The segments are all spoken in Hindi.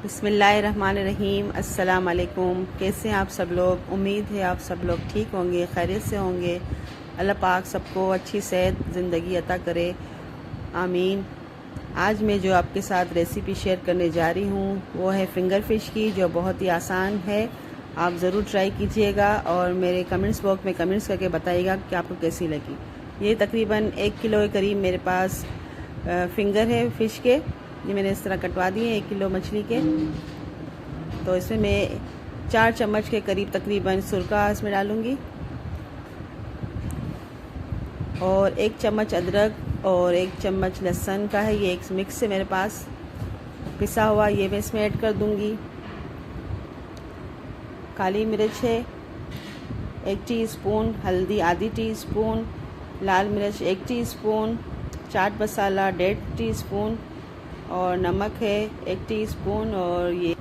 बिस्मिल्लाहिर्रहमानिर्रहीम। अस्सलाम वालेकुम। कैसे हैं आप सब लोग? उम्मीद है आप सब लोग ठीक होंगे, खैरियत से होंगे। अल्लाह पाक सबको अच्छी सेहत ज़िंदगी अता करे, आमीन। आज मैं जो आपके साथ रेसिपी शेयर करने जा रही हूँ वो है फिंगर फ़िश की, जो बहुत ही आसान है। आप ज़रूर ट्राई कीजिएगा और मेरे कमेंट्स बॉक्स में कमेंट्स करके बताइएगा कि आपको कैसी लगी। ये तकरीबन 1 किलो के करीब मेरे पास फिंगर है फ़िश के। ये मैंने इस तरह कटवा दिए 1 किलो मछली के। तो इसमें मैं 4 चम्मच के करीब तकरीबन सुरका इसमें डालूँगी और 1 चम्मच अदरक और 1 चम्मच लहसुन का है। ये एक मिक्स है मेरे पास पिसा हुआ, ये मैं इसमें ऐड कर दूँगी। काली मिर्च है 1 टीस्पून, हल्दी आधी टीस्पून, लाल मिर्च 1 टीस्पून, चाट मसाला 1.5 टीस्पून और नमक है 1 टीस्पून और ये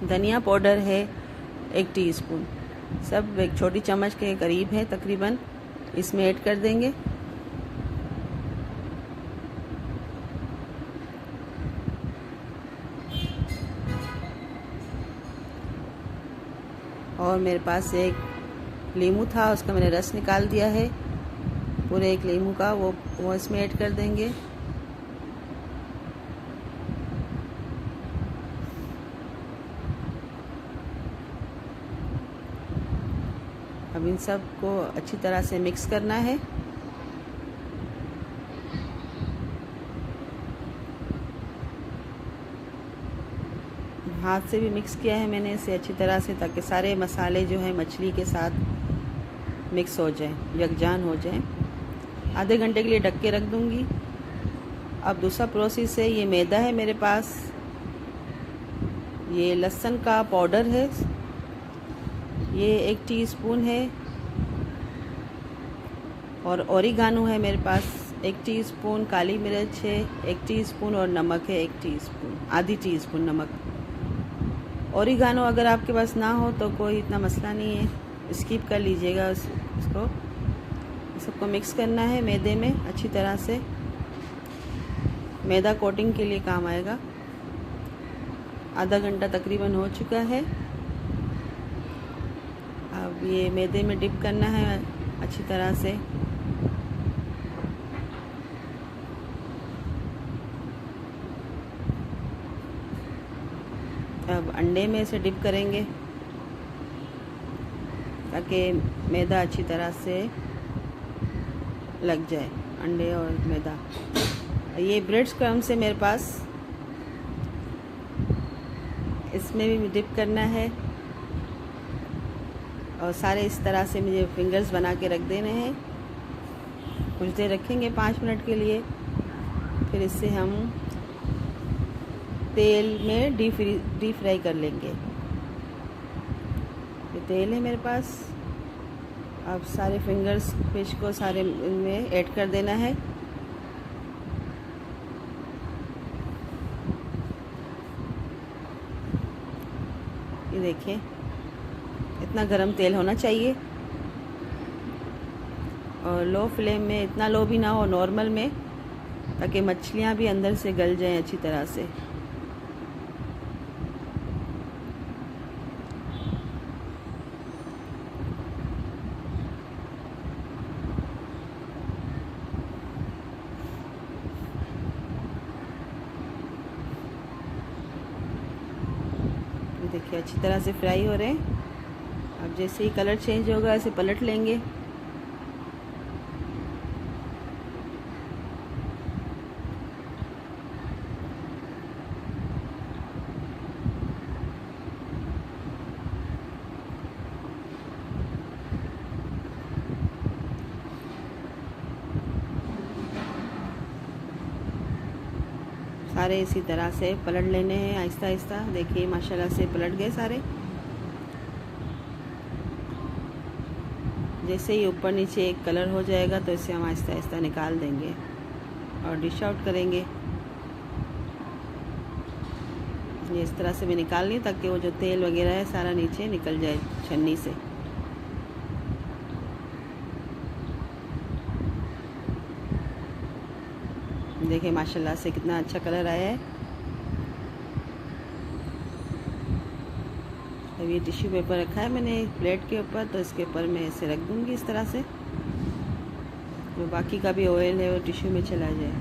धनिया पाउडर है 1 टीस्पून। सब एक छोटी चम्मच के करीब है तकरीबन, इसमें ऐड कर देंगे। और मेरे पास एक नींबू था, उसका मैंने रस निकाल दिया है पूरे 1 नींबू का, वो इसमें ऐड कर देंगे। अब इन सब को अच्छी तरह से मिक्स करना है। हाथ से भी मिक्स किया है मैंने इसे अच्छी तरह से, ताकि सारे मसाले जो हैं मछली के साथ मिक्स हो जाएं, यकजान हो जाएं। आधे घंटे के लिए ढक के रख दूंगी। अब दूसरा प्रोसेस है, ये मैदा है मेरे पास, ये लहसुन का पाउडर है, ये 1 टीस्पून है और ओरिगानो है मेरे पास 1 टीस्पून, काली मिर्च है 1 टीस्पून और नमक है 1 टीस्पून, आधी टीस्पून नमक। ओरिगानो अगर आपके पास ना हो तो कोई इतना मसला नहीं है, स्किप कर लीजिएगा उसको। सबको मिक्स करना है मैदे में अच्छी तरह से, मैदा कोटिंग के लिए काम आएगा। आधा घंटा तकरीबन हो चुका है। अब ये मैदे में डिप करना है अच्छी तरह से। अब अंडे में इसे डिप करेंगे ताकि मैदा अच्छी तरह से लग जाए, अंडे और मैदा। ये ब्रेड क्रम्स है मेरे पास, इसमें भी डिप करना है और सारे इस तरह से मुझे फिंगर्स बना के रख देने हैं। कुछ देर रखेंगे 5 मिनट के लिए, फिर इससे हम तेल में डीप फ्राई कर लेंगे। ये तेल है मेरे पास। अब सारे फिंगर्स फिश को सारे इनमें ऐड कर देना है। ये देखिए, इतना गरम तेल होना चाहिए और लो फ्लेम में, इतना लो भी ना हो, नॉर्मल में, ताकि मछलियाँ भी अंदर से गल जाएं अच्छी तरह से। देखिए अच्छी तरह से फ्राई हो रहे हैं। अब जैसे ही कलर चेंज होगा ऐसे पलट लेंगे। सारे इसी तरह से पलट लेने हैं आहिस्ता आहिस्ता। देखिए माशाल्लाह से पलट गए सारे। जैसे ही ऊपर नीचे एक कलर हो जाएगा तो इसे हम आहिस्ता आहिस्ता निकाल देंगे और डिश आउट करेंगे। ये इस तरह से भी निकाल लें ताकि वो जो तेल वगैरह है सारा नीचे निकल जाए छन्नी से। देखिए माशाल्लाह से कितना अच्छा कलर आया है। अब ये टिश्यू पेपर रखा है मैंने प्लेट के ऊपर, तो इसके ऊपर मैं इसे रख दूँगी इस तरह से, जो बाकी का भी ऑयल है वो टिश्यू में चला जाए।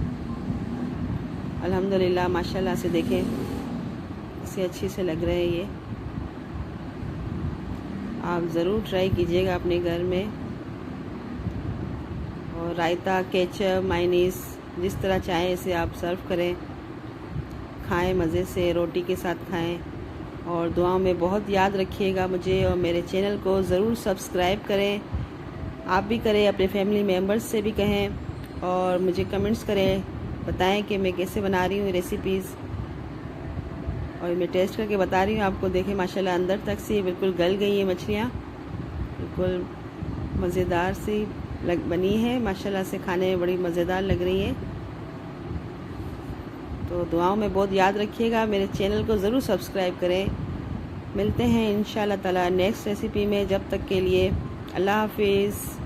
अल्हम्दुलिल्लाह माशाल्लाह से देखें इसे अच्छी से लग रहे हैं ये। आप ज़रूर ट्राई कीजिएगा अपने घर में। और रायता, केचप, मायोनीज़ जिस तरह चाहें इसे आप सर्व करें, खाएं मज़े से, रोटी के साथ खाएं। और दुआओं में बहुत याद रखिएगा मुझे, और मेरे चैनल को ज़रूर सब्सक्राइब करें। आप भी करें, अपने फैमिली मेम्बर्स से भी कहें, और मुझे कमेंट्स करें, बताएं कि मैं कैसे बना रही हूँ रेसिपीज़। और मैं टेस्ट करके बता रही हूँ आपको। देखें माशाल्लाह अंदर तक से बिल्कुल गल गई है मछलियाँ, बिल्कुल मज़ेदार सी बनी है माशाल्लाह से, खाने में बड़ी मज़ेदार लग रही है। तो दुआओं में बहुत याद रखिएगा, मेरे चैनल को ज़रूर सब्सक्राइब करें। मिलते हैं इंशाल्लाह ताला नेक्स्ट रेसिपी में, जब तक के लिए अल्लाह हाफिज़।